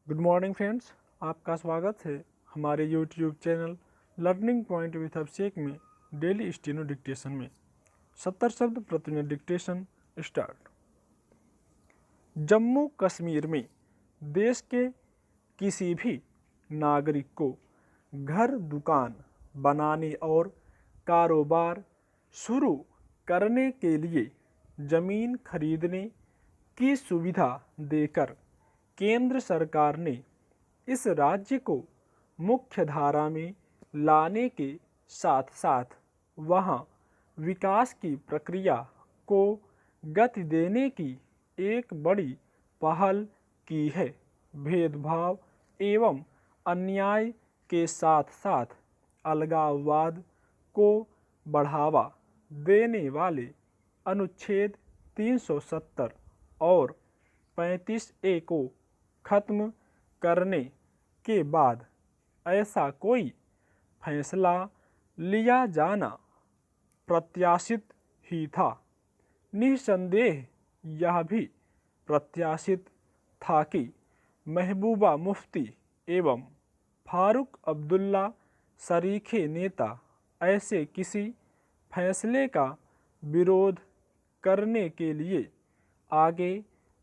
Good morning friends, आपका स्वागत है हमारे YouTube channel learning point with Abhishek में डेली स्टेनो डिक्टेशन में 70 शब्द प्रति minute dictation start. Jammu Kashmir में देश के किसी भी नागरिक को घर दुकान बनाने और कारोबार शुरू करने के लिए ज़मीन खरीदने की सुविधा देकर केंद्र सरकार ने इस राज्य को मुख्य धारा में लाने के साथ साथ वहां विकास की प्रक्रिया को गति देने की एक बड़ी पहल की है। भेदभाव एवं अन्याय के साथ साथ अलगाववाद को बढ़ावा देने वाले अनुच्छेद 370 और 35A को खत्म करने के बाद ऐसा कोई फैसला लिया जाना प्रत्याशित ही था। निस्संदेह यह भी प्रत्याशित था कि महबूबा मुफ्ती एवं फारूक अब्दुल्ला सरीखे नेता ऐसे किसी फैसले का विरोध करने के लिए आगे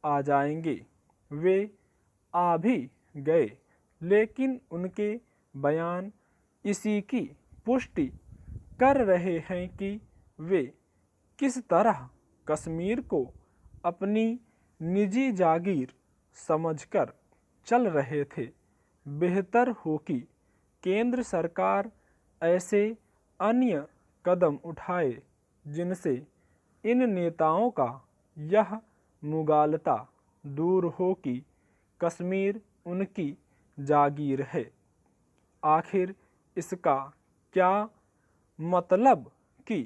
आ जाएंगे। वे आ भी गए, लेकिन उनके बयान इसी की पुष्टि कर रहे हैं कि वे किस तरह कश्मीर को अपनी निजी जागीर समझकर चल रहे थे। बेहतर हो कि केंद्र सरकार ऐसे अन्य कदम उठाए जिनसे इन नेताओं का यह मुगालता दूर हो कि कश्मीर उनकी जागीर है। आखिर इसका क्या मतलब कि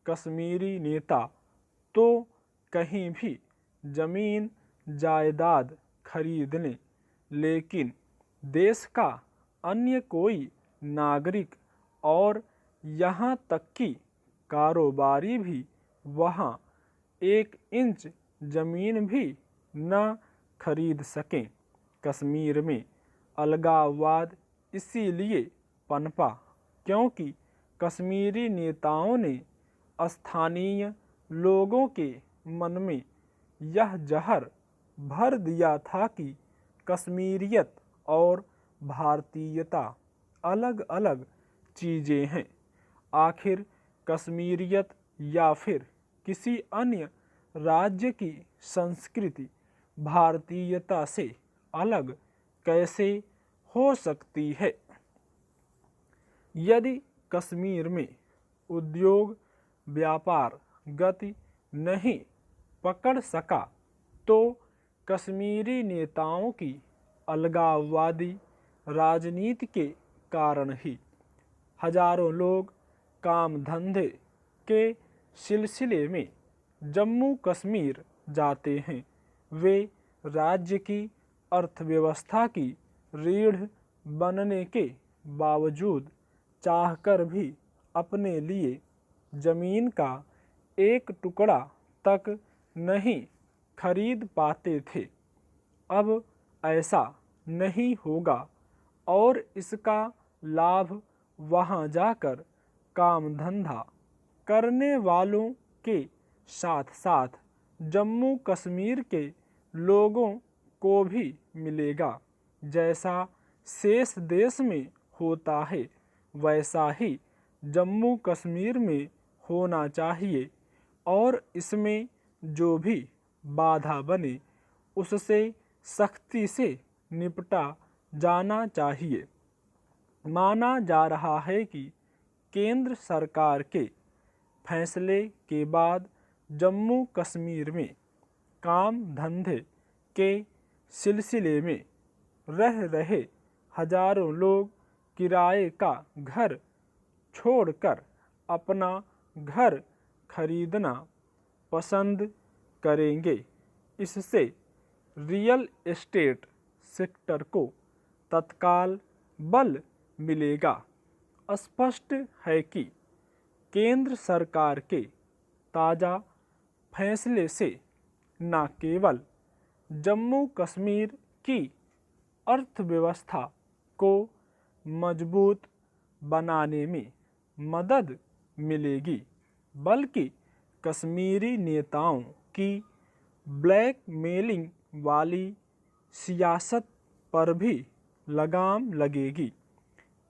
कश्मीरी नेता तो कहीं भी जमीन जायदाद खरीद लें, लेकिन देश का अन्य कोई नागरिक और यहाँ तक कि कारोबारी भी वहाँ 1 इंच जमीन भी न खरीद सकें। कश्मीर में अलगाववाद इसीलिए पनपा क्योंकि कश्मीरी नेताओं ने स्थानीय लोगों के मन में यह जहर भर दिया था कि कश्मीरियत और भारतीयता अलग अलग चीज़ें हैं। आखिर कश्मीरियत या फिर किसी अन्य राज्य की संस्कृति भारतीयता से अलग कैसे हो सकती है? यदि कश्मीर में उद्योग व्यापार गति नहीं पकड़ सका तो कश्मीरी नेताओं की अलगाववादी राजनीति के कारण ही हजारों लोग काम धंधे के सिलसिले में जम्मू कश्मीर जाते हैं। वे राज्य की अर्थव्यवस्था की रीढ़ बनने के बावजूद चाहकर भी अपने लिए जमीन का एक टुकड़ा तक नहीं खरीद पाते थे। अब ऐसा नहीं होगा और इसका लाभ वहां जाकर काम धंधा करने वालों के साथ साथ जम्मू कश्मीर के लोगों को भी मिलेगा। जैसा शेष देश में होता है वैसा ही जम्मू कश्मीर में होना चाहिए और इसमें जो भी बाधा बने उससे सख्ती से निपटा जाना चाहिए। माना जा रहा है कि केंद्र सरकार के फैसले के बाद जम्मू कश्मीर में काम धंधे के सिलसिले में रह रहे हजारों लोग किराए का घर छोड़कर अपना घर खरीदना पसंद करेंगे। इससे रियल एस्टेट सेक्टर को तत्काल बल मिलेगा। स्पष्ट है कि केंद्र सरकार के ताज़ा फैसले से न केवल जम्मू कश्मीर की अर्थव्यवस्था को मजबूत बनाने में मदद मिलेगी, बल्कि कश्मीरी नेताओं की ब्लैकमेलिंग वाली सियासत पर भी लगाम लगेगी।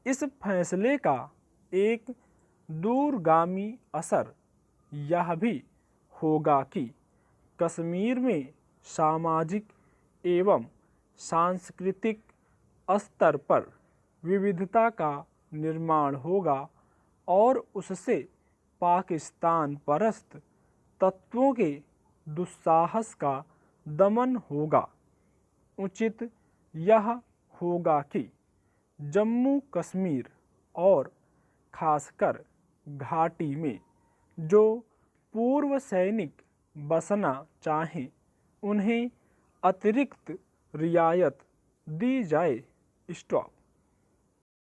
इस फैसले का एक दूरगामी असर यह भी होगा कि कश्मीर में सामाजिक एवं सांस्कृतिक स्तर पर विविधता का निर्माण होगा और उससे पाकिस्तान परस्त तत्वों के दुस्साहस का दमन होगा। उचित यह होगा कि जम्मू कश्मीर और खासकर घाटी में जो पूर्व सैनिक बसना चाहें उन्हें अतिरिक्त रियायत दी जाए। स्टॉप।